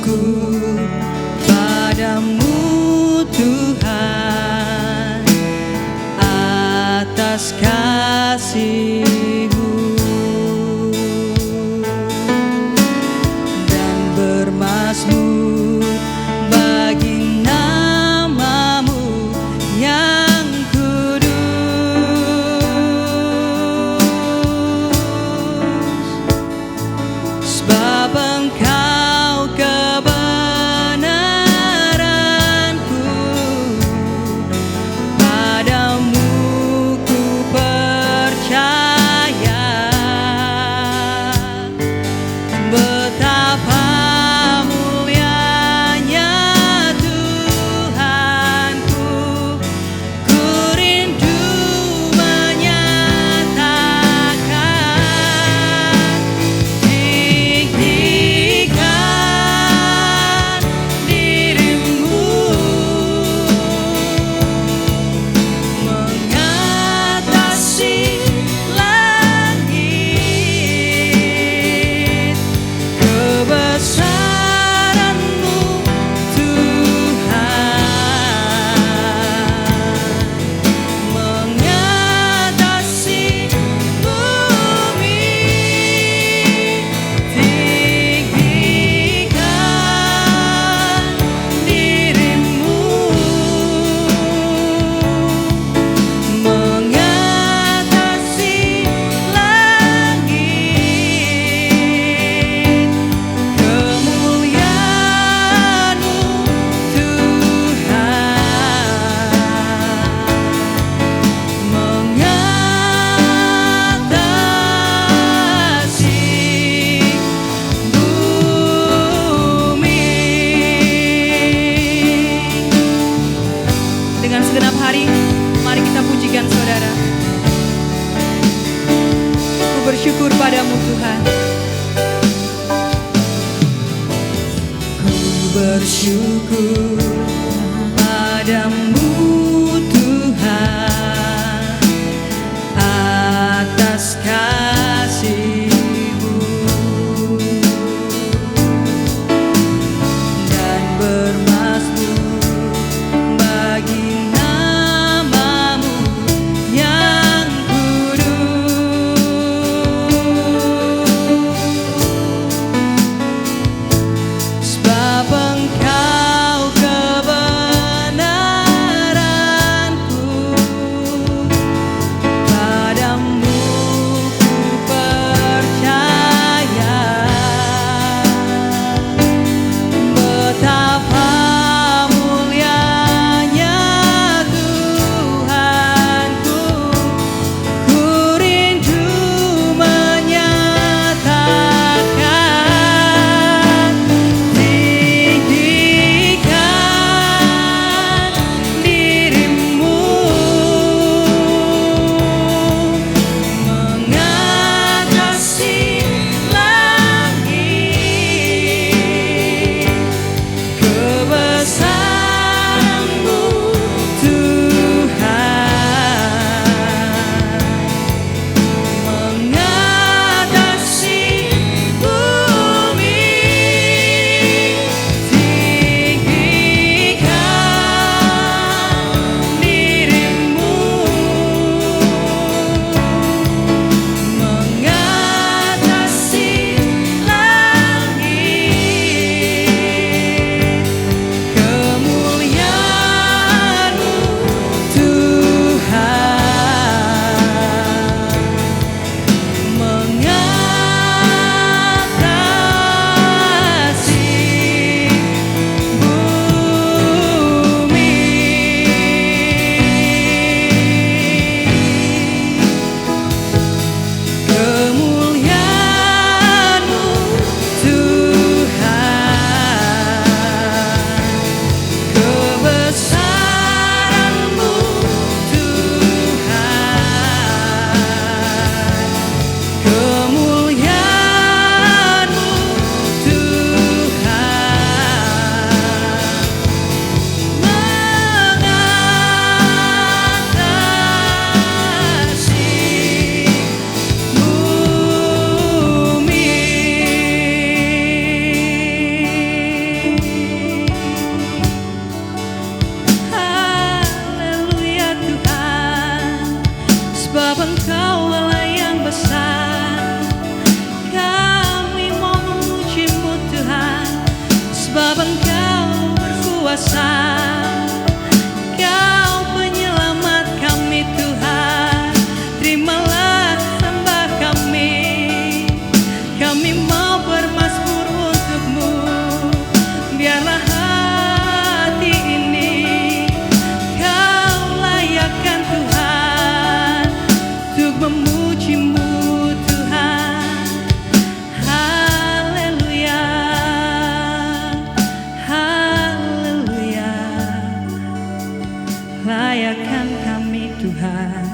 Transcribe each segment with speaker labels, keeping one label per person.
Speaker 1: bersyukur padamu Tuhan atas kasih-Mu dan bermazmur bagi nama-Mu yang kudus, sebab Engkau kebenaranku, padamu ku percaya. Betapa mulianya Tuhanku, ku rindu menyatakan, tinggikan diri-Mu mengatasi langit, kebesaran-Mu Tuhan mengatasi bumi. Tinggikan diri-Mu mengatasi langit, kemuliaan-Mu Tuhan mengatasi bumi. Dengan segenap hari, mari kita pujikan Saudara. Ku bersyukur padamu Tuhan. Ku bersyukur padamu Tuhan atas kasih-Mu dan bermazmur bagi nama-Mu yang kudus, sebab Engkau kebenaranku, sebab Engkau berkuasa. Kau penyelamat kami Tuhan, terimalah sembah kami. Kami mau bermazmur untuk-Mu, biarlah hati ini Kau layakkan Tuhan, untuk memuji-Mu Tuhan. Haleluya, haleluya, layakkan kami Tuhan.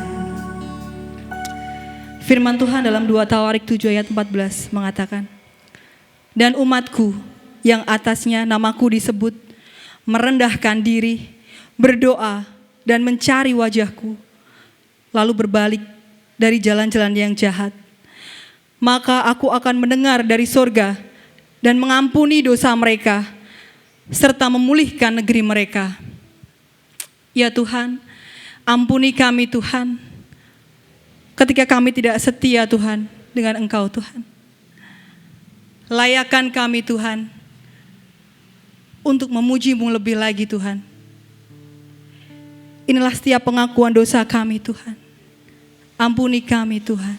Speaker 1: Firman Tuhan dalam 2 Tawarik 7 ayat 14 mengatakan, dan umatku yang atasnya namaku disebut, merendahkan diri, berdoa dan mencari wajahku, lalu berbalik dari jalan-jalan yang jahat, maka aku akan mendengar dari sorga dan mengampuni dosa mereka, serta memulihkan negeri mereka. Ya Tuhan, ampuni kami Tuhan, ketika kami tidak setia Tuhan dengan Engkau Tuhan. Layakkan kami Tuhan untuk memuji-Mu lebih lagi Tuhan. Inilah setiap pengakuan dosa kami Tuhan. Ampuni kami Tuhan.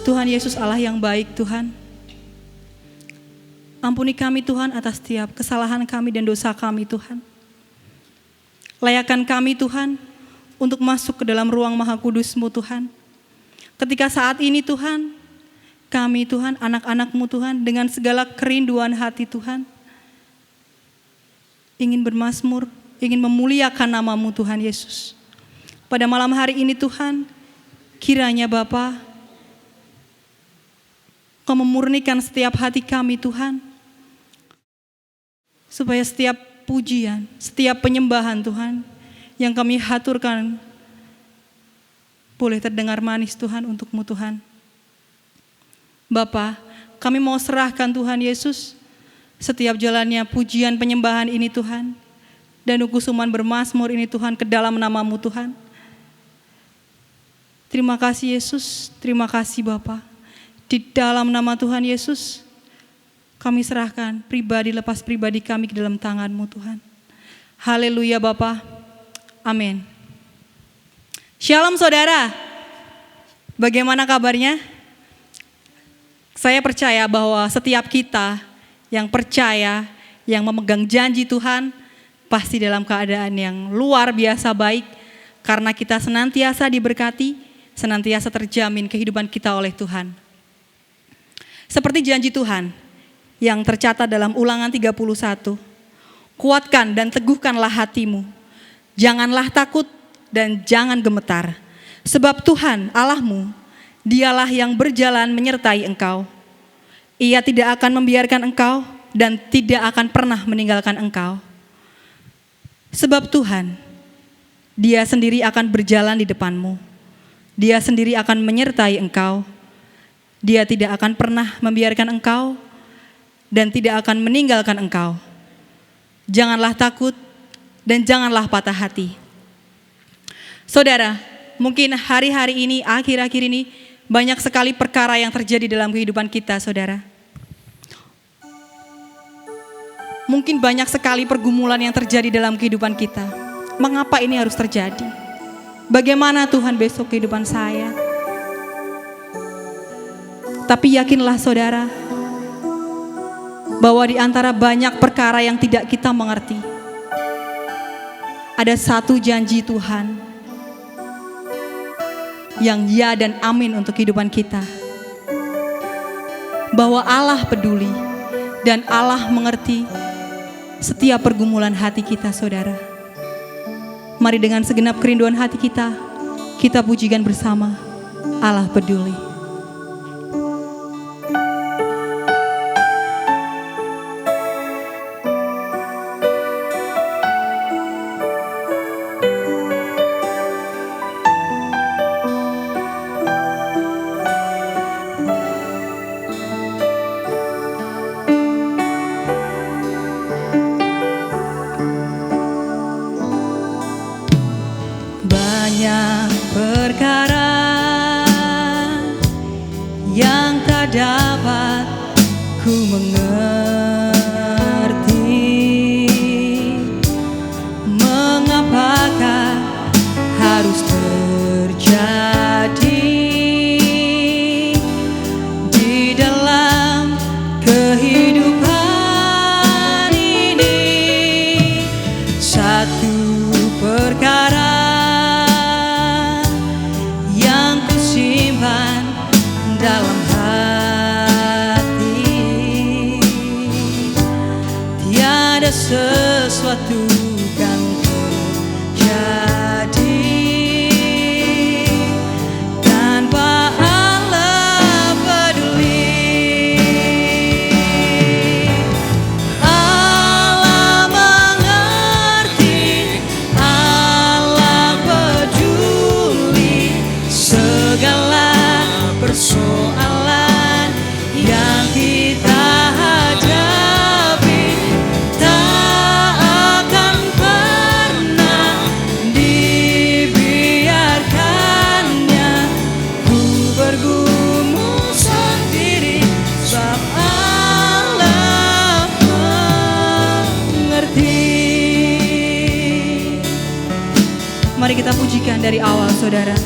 Speaker 1: Tuhan Yesus Allah yang baik Tuhan. Ampuni kami Tuhan atas setiap kesalahan kami dan dosa kami Tuhan. Layakkan kami Tuhan untuk masuk ke dalam ruang Maha Kudus-Mu Tuhan. Ketika saat ini Tuhan, kami Tuhan, anak-anak-Mu Tuhan, dengan segala kerinduan hati Tuhan, ingin bermazmur, ingin memuliakan nama-Mu Tuhan Yesus. Pada malam hari ini Tuhan, Kiranya Bapa, Kau memurnikan setiap hati kami Tuhan, supaya setiap pujian, setiap penyembahan Tuhan yang kami haturkan boleh terdengar manis Tuhan untuk-Mu Tuhan. Bapa, kami mau serahkan Tuhan Yesus setiap jalannya pujian penyembahan ini Tuhan, dan ukusuman bermazmur ini Tuhan ke dalam nama-Mu Tuhan. Terima kasih Yesus, terima kasih Bapa. Di dalam nama Tuhan Yesus, kami serahkan pribadi lepas pribadi kami ke dalam tangan-Mu Tuhan. Haleluya Bapa, amin. Shalom saudara, bagaimana kabarnya? Saya percaya bahwa setiap kita yang percaya, yang memegang janji Tuhan, pasti dalam keadaan yang luar biasa baik, karena kita senantiasa diberkati, senantiasa terjamin kehidupan kita oleh Tuhan. Seperti janji Tuhan yang tercatat dalam Ulangan 31, kuatkan dan teguhkanlah hatimu, janganlah takut dan jangan gemetar, sebab Tuhan Allahmu, Dialah yang berjalan menyertai engkau. Ia tidak akan membiarkan engkau dan tidak akan pernah meninggalkan engkau. Sebab Tuhan, Dia sendiri akan berjalan di depanmu. Dia sendiri akan menyertai engkau. Dia tidak akan pernah membiarkan engkau dan tidak akan meninggalkan engkau. Janganlah takut dan janganlah patah hati. Saudara, mungkin hari-hari ini, akhir-akhir ini, banyak sekali perkara yang terjadi dalam kehidupan kita, saudara. Mungkin banyak sekali pergumulan yang terjadi dalam kehidupan kita. Mengapa ini harus terjadi? Bagaimana Tuhan besok kehidupan saya? Tapi yakinlah saudara, bahwa di antara banyak perkara yang tidak kita mengerti, ada satu janji Tuhan yang ya dan amin untuk kehidupan kita. Bahwa Allah peduli dan Allah mengerti setiap pergumulan hati kita, saudara. Mari dengan segenap kerinduan hati kita pujikan bersama Allah peduli. Banyak perkara yang tak dapat ku mengerti, mengapakah harus terjadi di dalam kehidupan ini. Satu perkara dalam hati, tiada sesuatu yang terjadi tanpa Allah peduli. Allah mengerti, Allah peduli segala persoalan yang kita hadapi, tak akan pernah dibiarkannya ku bergumul sendiri, sebab Allah mengerti. Mari kita pujikan dari awal, saudara.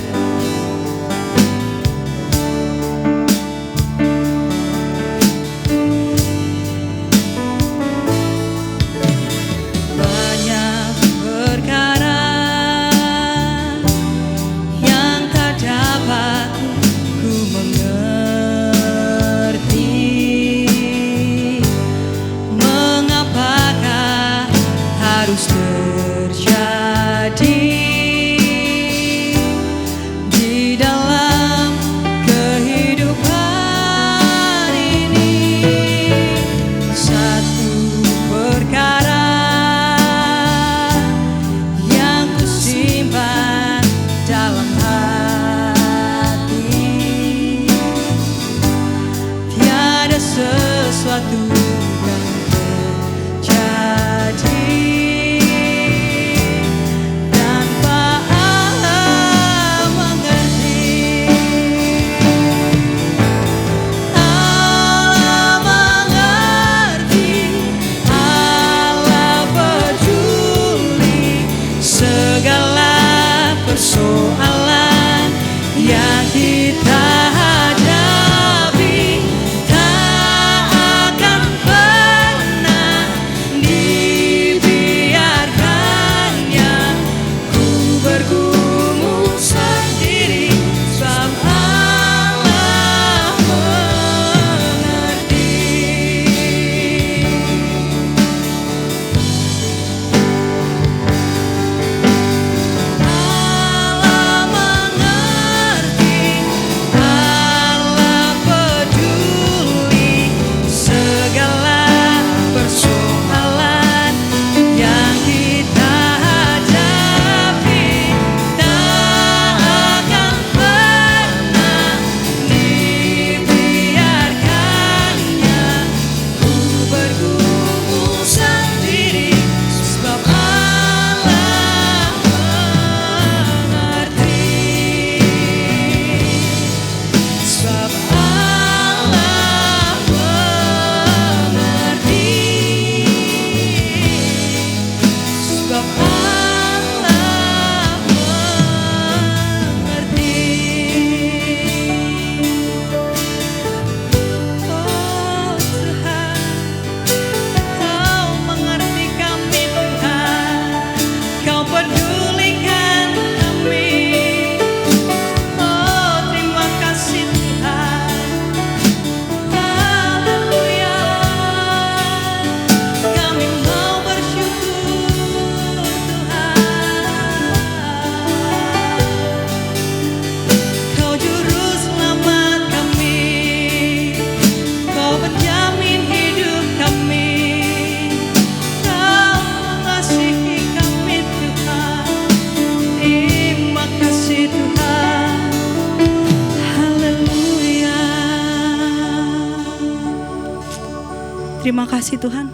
Speaker 1: Terima kasih Tuhan.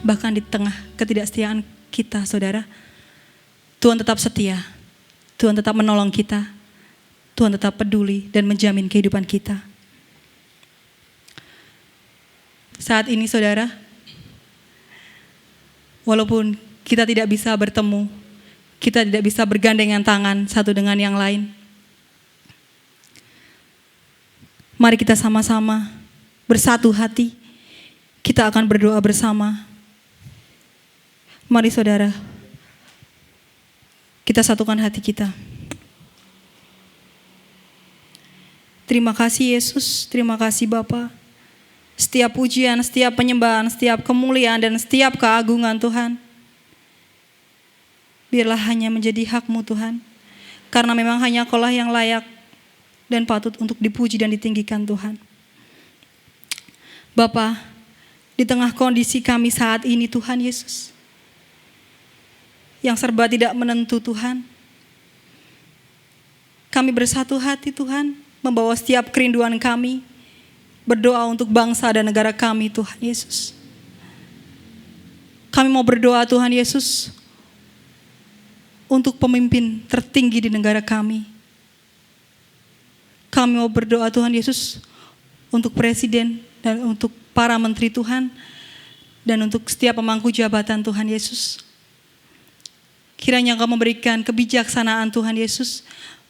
Speaker 1: Bahkan di tengah ketidaksetiaan kita, saudara, Tuhan tetap setia. Tuhan tetap menolong kita. Tuhan tetap peduli dan menjamin kehidupan kita. Saat ini saudara, walaupun kita tidak bisa bertemu, kita tidak bisa bergandengan tangan satu dengan yang lain, mari kita sama-sama bersatu hati, kita akan berdoa bersama. Mari saudara, kita satukan hati kita. Terima kasih Yesus, terima kasih Bapa. Setiap pujian, setiap penyembahan, setiap kemuliaan, dan setiap keagungan Tuhan, biarlah hanya menjadi hak-Mu Tuhan. Karena memang hanya Kau-lah yang layak dan patut untuk dipuji dan ditinggikan Tuhan. Bapa, di tengah kondisi kami saat ini Tuhan Yesus, yang serba tidak menentu Tuhan, kami bersatu hati Tuhan, membawa setiap kerinduan kami, berdoa untuk bangsa dan negara kami Tuhan Yesus. Kami mau berdoa Tuhan Yesus, untuk pemimpin tertinggi di negara kami. Kami mau berdoa Tuhan Yesus, untuk presiden dan untuk para menteri Tuhan, dan untuk setiap pemangku jabatan Tuhan Yesus. Kiranya Engkau memberikan kebijaksanaan Tuhan Yesus,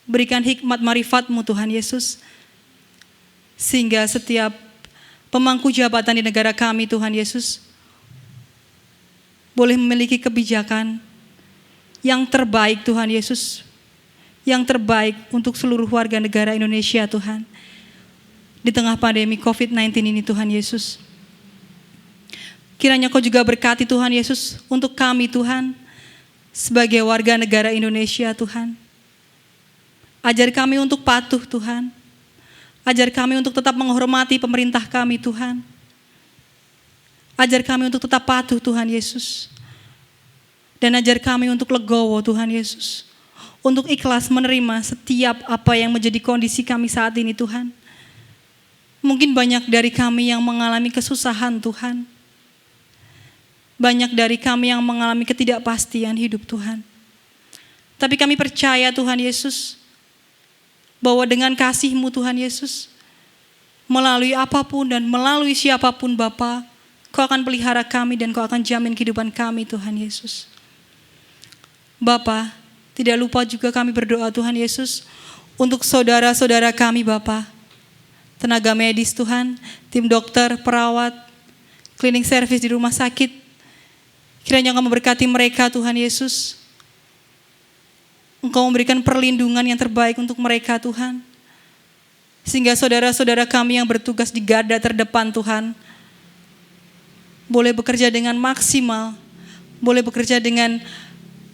Speaker 1: berikan hikmat marifat-Mu Tuhan Yesus, sehingga setiap pemangku jabatan di negara kami Tuhan Yesus boleh memiliki kebijakan yang terbaik Tuhan Yesus, yang terbaik untuk seluruh warga negara Indonesia Tuhan, di tengah pandemi COVID-19 ini Tuhan Yesus. Kiranya Kau juga berkati Tuhan Yesus untuk kami Tuhan, sebagai warga negara Indonesia Tuhan. Ajar kami untuk patuh Tuhan. Ajar kami untuk tetap menghormati pemerintah kami Tuhan. Ajar kami untuk tetap patuh Tuhan Yesus. Dan ajar kami untuk legowo Tuhan Yesus. Untuk ikhlas menerima setiap apa yang menjadi kondisi kami saat ini Tuhan. Mungkin banyak dari kami yang mengalami kesusahan Tuhan. Banyak dari kami yang mengalami ketidakpastian hidup Tuhan. Tapi kami percaya Tuhan Yesus, bahwa dengan kasih-Mu Tuhan Yesus, melalui apapun dan melalui siapapun Bapa, Kau akan pelihara kami dan Kau akan jamin kehidupan kami Tuhan Yesus. Bapa, tidak lupa juga kami berdoa Tuhan Yesus, untuk saudara-saudara kami Bapa, tenaga medis Tuhan, tim dokter, perawat, cleaning service di rumah sakit. Kiranya Engkau memberkati mereka Tuhan Yesus. Engkau memberikan perlindungan yang terbaik untuk mereka Tuhan. Sehingga saudara-saudara kami yang bertugas di garda terdepan Tuhan, boleh bekerja dengan maksimal, boleh bekerja dengan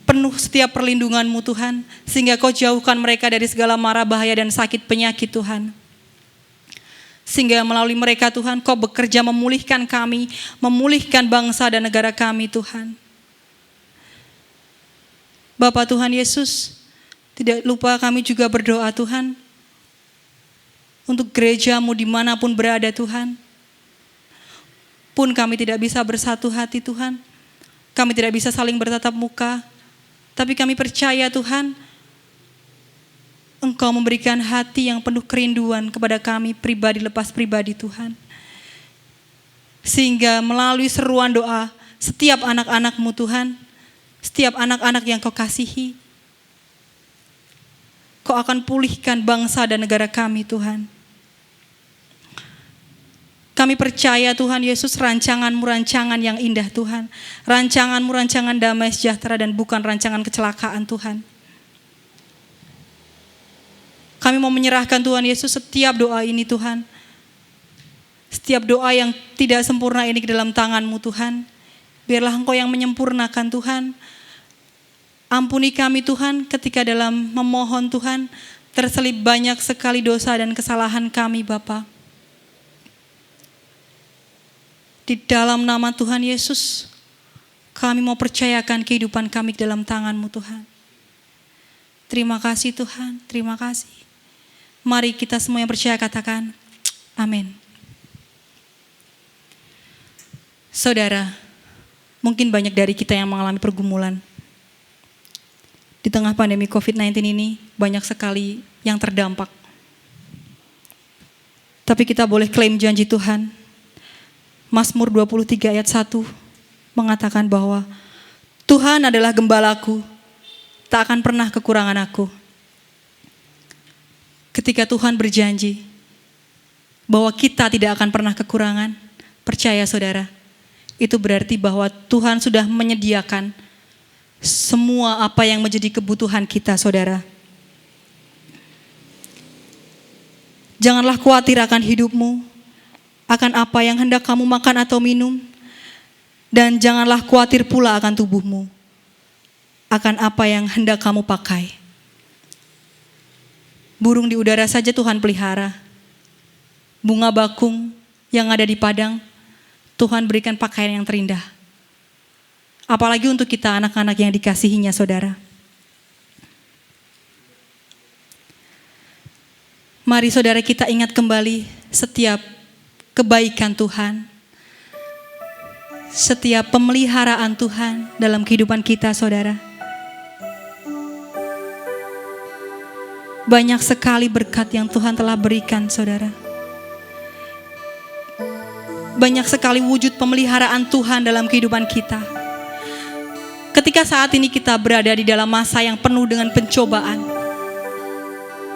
Speaker 1: penuh setiap perlindungan-Mu Tuhan. Sehingga Kau jauhkan mereka dari segala mara bahaya dan sakit penyakit Tuhan. Sehingga melalui mereka Tuhan, Kau bekerja memulihkan kami, memulihkan bangsa dan negara kami Tuhan. Bapa Tuhan Yesus, tidak lupa kami juga berdoa Tuhan, untuk gereja-Mu dimanapun berada Tuhan. Pun kami tidak bisa bersatu hati Tuhan, kami tidak bisa saling bertatap muka, tapi kami percaya Tuhan, Engkau memberikan hati yang penuh kerinduan kepada kami pribadi lepas pribadi Tuhan. Sehingga melalui seruan doa setiap anak-anak-Mu Tuhan, setiap anak-anak yang Kau kasihi, Kau akan pulihkan bangsa dan negara kami Tuhan. Kami percaya Tuhan Yesus, rancangan-Mu rancangan yang indah Tuhan. Rancangan-Mu rancangan damai sejahtera dan bukan rancangan kecelakaan Tuhan. Kami mau menyerahkan Tuhan Yesus setiap doa ini Tuhan. Setiap doa yang tidak sempurna ini ke dalam tangan-Mu Tuhan. Biarlah Engkau yang menyempurnakan Tuhan. Ampuni kami Tuhan ketika dalam memohon Tuhan, terselip banyak sekali dosa dan kesalahan kami Bapa. Di dalam nama Tuhan Yesus, kami mau percayakan kehidupan kami ke dalam tangan-Mu Tuhan. Terima kasih Tuhan, terima kasih. Mari kita semua yang percaya katakan, amin. Saudara, mungkin banyak dari kita yang mengalami pergumulan. Di tengah pandemi COVID-19 ini, banyak sekali yang terdampak. Tapi kita boleh klaim janji Tuhan. Mazmur 23 ayat 1 mengatakan bahwa Tuhan adalah gembalaku, tak akan pernah kekurangan aku. Ketika Tuhan berjanji bahwa kita tidak akan pernah kekurangan, percaya saudara, itu berarti bahwa Tuhan sudah menyediakan semua apa yang menjadi kebutuhan kita, saudara. Janganlah khawatir akan hidupmu, akan apa yang hendak kamu makan atau minum, dan janganlah khawatir pula akan tubuhmu, akan apa yang hendak kamu pakai. Burung di udara saja Tuhan pelihara. Bunga bakung yang ada di padang, Tuhan berikan pakaian yang terindah. Apalagi untuk kita anak-anak yang dikasihinya, saudara. Mari saudara kita ingat kembali setiap kebaikan Tuhan, setiap pemeliharaan Tuhan dalam kehidupan kita, saudara. Banyak sekali berkat yang Tuhan telah berikan, saudara. Banyak sekali wujud pemeliharaan Tuhan dalam kehidupan kita. Ketika saat ini kita berada di dalam masa yang penuh dengan pencobaan,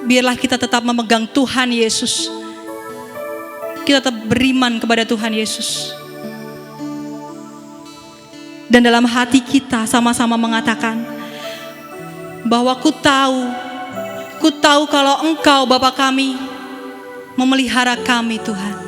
Speaker 1: biarlah kita tetap memegang Tuhan Yesus. Kita tetap beriman kepada Tuhan Yesus. Dan dalam hati kita sama-sama mengatakan bahwa ku tahu kalau Engkau Bapa kami memelihara kami, Tuhan.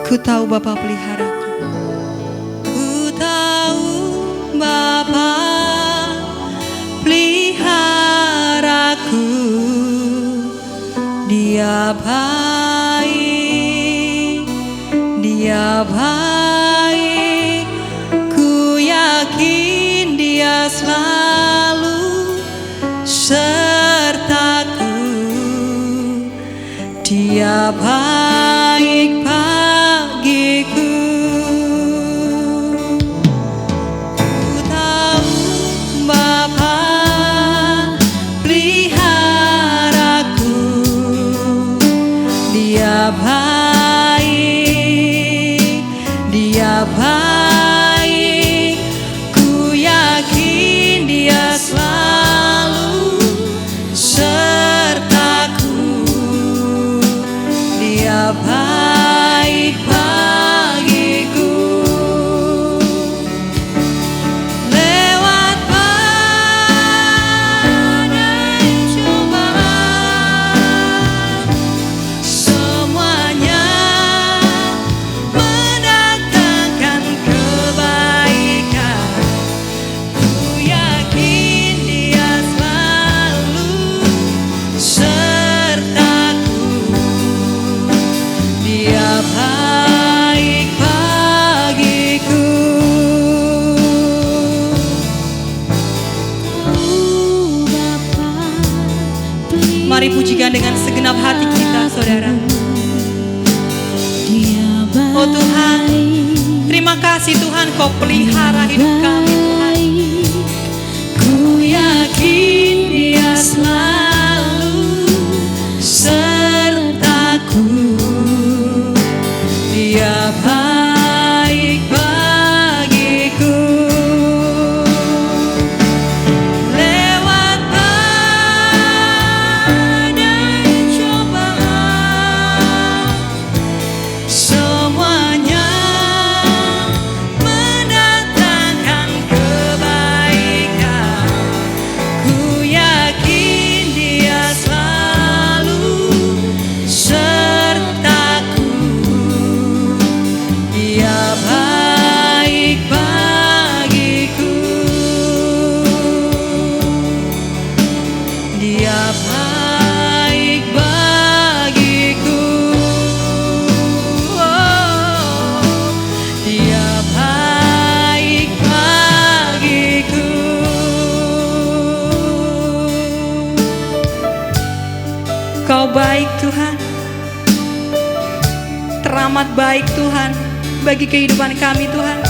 Speaker 1: Ku tahu Bapa peliharaku. Ku tahu Bapa peliharaku. Dia baik, Dia baik. Ku yakin Dia selalu sertaku. Dia baik bagiku. Ku tahu Bapa peliharaku. Dia baik, Dia baik. Ku yakin Dia selalu sertaku. Dia baik bagiku. Lewat badai cobaan, semuanya mendatangkan kebaikan. Ku yakin Dia selalu sertaku. Dia baik bagiku. Mari pujikan dengan segenap hati kita, saudara. Oh Tuhan, terima kasih Tuhan, Kau pelihara hidup kami, Tuhan. Ku yakin Dia selalu sertaku. Dia baik bagiku. Lewat badai cobaan, semuanya mendatangkan kebaikan. Ku yakin Kau baik Tuhan, teramat baik Tuhan bagi kehidupan kami Tuhan.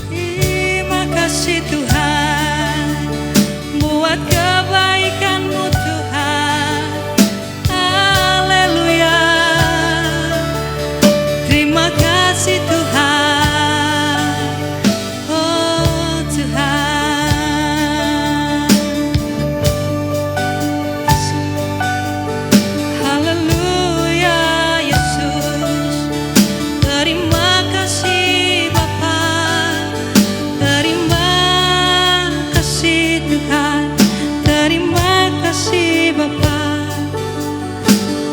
Speaker 1: Terima kasih Tuhan buat kebaikan-Mu Tuhan. Haleluya. Terima kasih Tuhan. Oh Tuhan. Haleluya Yesus. Terima kasih Bapa. Terima kasih Tuhan. Terima kasih Bapa.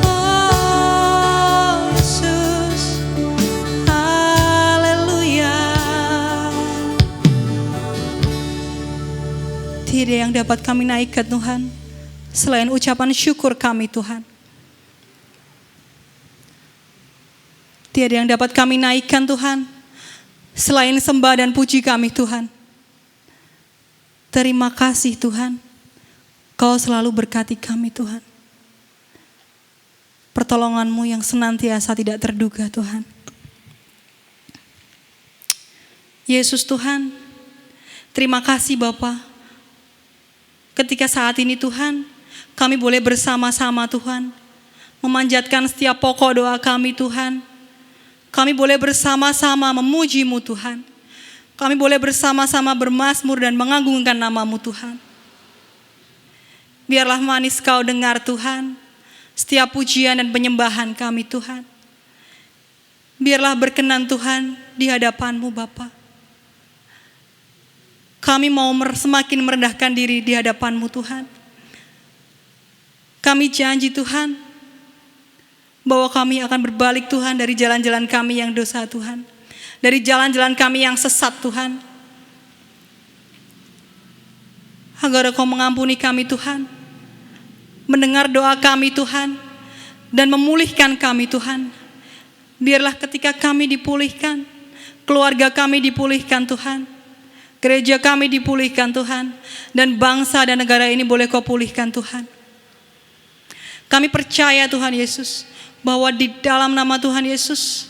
Speaker 1: Oh Yesus. Haleluya. Tidak yang dapat kami naikkan Tuhan selain ucapan syukur kami Tuhan. Tiada yang dapat kami naikkan Tuhan selain sembah dan puji kami Tuhan. Terima kasih Tuhan, Kau selalu berkati kami Tuhan. Pertolongan-Mu yang senantiasa tidak terduga Tuhan. Yesus Tuhan, terima kasih Bapa. Ketika saat ini Tuhan, kami boleh bersama-sama Tuhan, memanjatkan setiap pokok doa kami Tuhan. Kami boleh bersama-sama memuji-Mu Tuhan. Kami boleh bersama-sama bermazmur dan mengagungkan nama-Mu Tuhan. Biarlah manis Kau dengar Tuhan setiap pujian dan penyembahan kami Tuhan. Biarlah berkenan Tuhan di hadapan-Mu Bapa. Kami mau semakin merendahkan diri di hadapan-Mu Tuhan. Kami janji Tuhan bahwa kami akan berbalik Tuhan dari jalan-jalan kami yang dosa Tuhan. Dari jalan-jalan kami yang sesat Tuhan. Agar Kau mengampuni kami Tuhan. Mendengar doa kami Tuhan. Dan memulihkan kami Tuhan. Biarlah ketika kami dipulihkan, keluarga kami dipulihkan Tuhan. Gereja kami dipulihkan Tuhan. Dan bangsa dan negara ini boleh Kau pulihkan Tuhan. Kami percaya Tuhan Yesus, bahwa di dalam nama Tuhan Yesus,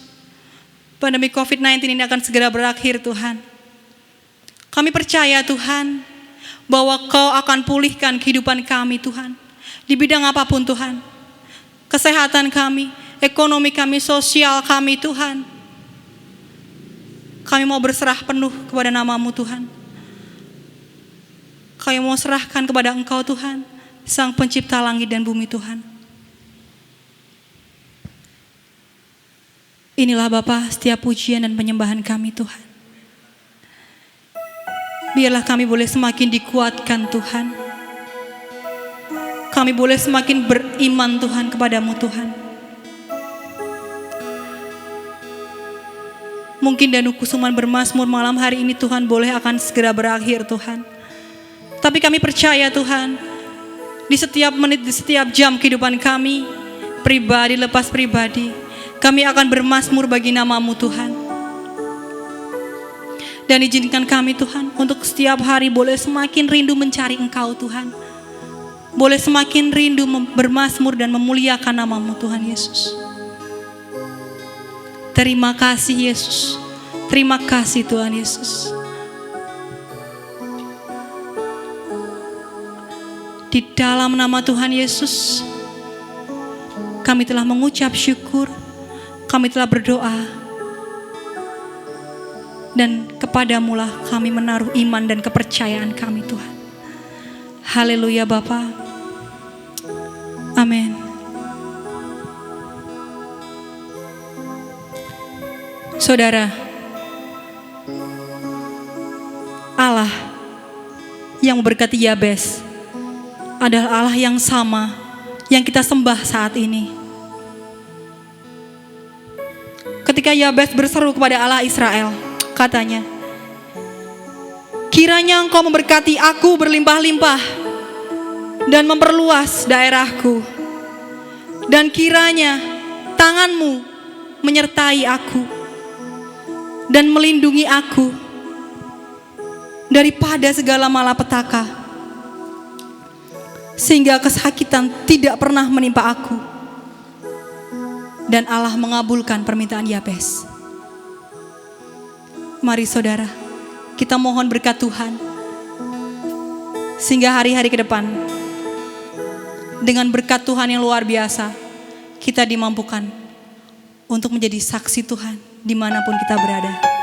Speaker 1: pandemi COVID-19 ini akan segera berakhir Tuhan. Kami percaya Tuhan, bahwa Kau akan pulihkan kehidupan kami Tuhan. Di bidang apapun Tuhan. Kesehatan kami, ekonomi kami, sosial kami Tuhan. Kami mau berserah penuh kepada nama-Mu Tuhan. Kami mau serahkan kepada Engkau Tuhan, Sang Pencipta langit dan bumi Tuhan. Inilah Bapa setiap pujian dan penyembahan kami Tuhan. Biarlah kami boleh semakin dikuatkan Tuhan. Kami boleh semakin beriman Tuhan kepadamu Tuhan. Mungkin Danu Kusuman bermazmur malam hari ini Tuhan boleh akan segera berakhir Tuhan. Tapi kami percaya Tuhan, di setiap menit, di setiap jam kehidupan kami, pribadi lepas pribadi, kami akan bermazmur bagi nama-Mu Tuhan. Dan izinkan kami Tuhan untuk setiap hari boleh semakin rindu mencari Engkau Tuhan. Boleh semakin rindu bermazmur dan memuliakan nama-Mu Tuhan Yesus. Terima kasih Yesus. Terima kasih Tuhan Yesus. Di dalam nama Tuhan Yesus, kami telah mengucap syukur. Kami telah berdoa. Dan kepadamu lah kami menaruh iman dan kepercayaan kami Tuhan. Haleluya Bapa. Amin. Saudara, Allah yang memberkati Yabes adalah Allah yang sama yang kita sembah saat ini. Ketika Yabes berseru kepada Allah Israel, katanya, kiranya Engkau memberkati aku berlimpah-limpah dan memperluas daerahku. Dan kiranya tangan-Mu menyertai aku dan melindungi aku daripada segala malapetaka. sehingga kesakitan tidak pernah menimpa aku. Dan Allah mengabulkan permintaan Yabes. Mari saudara, kita mohon berkat Tuhan, sehingga hari-hari ke depan, dengan berkat Tuhan yang luar biasa, kita dimampukan untuk menjadi saksi Tuhan dimanapun kita berada.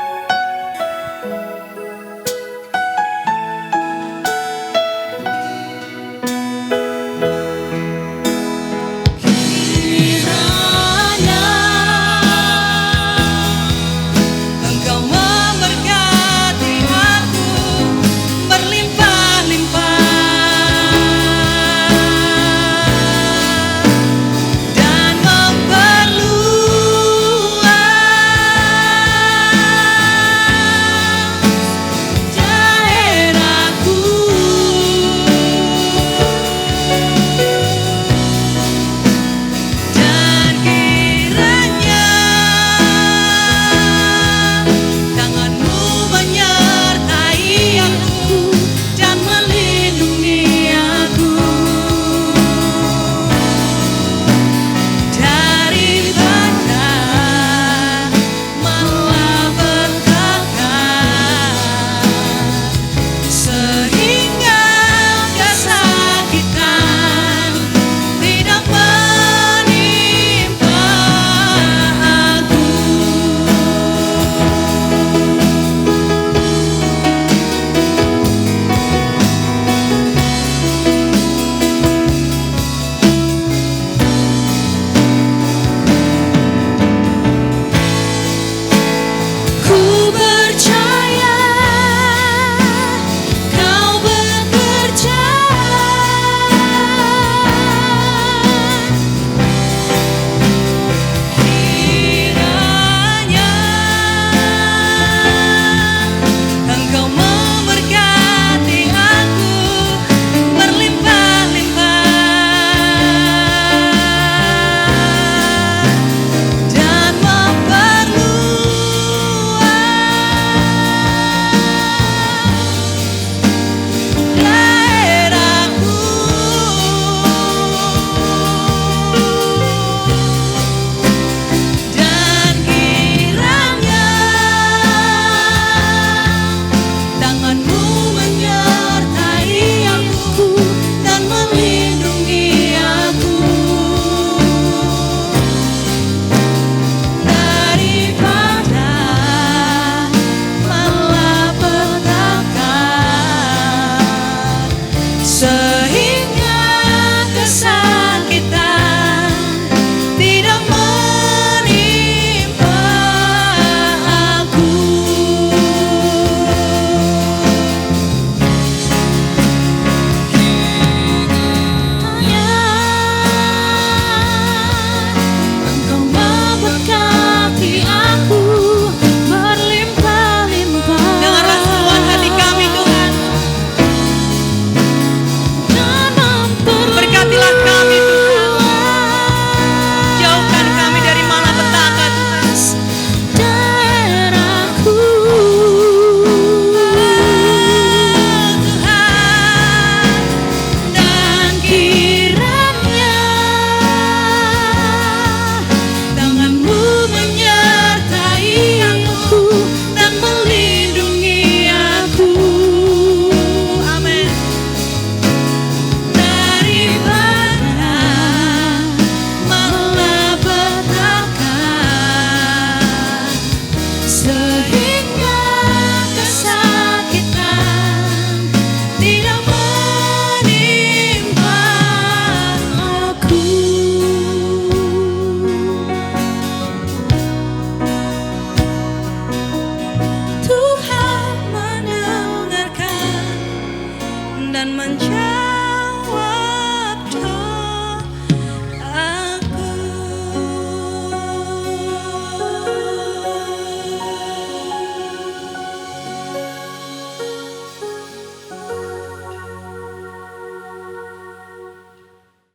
Speaker 2: So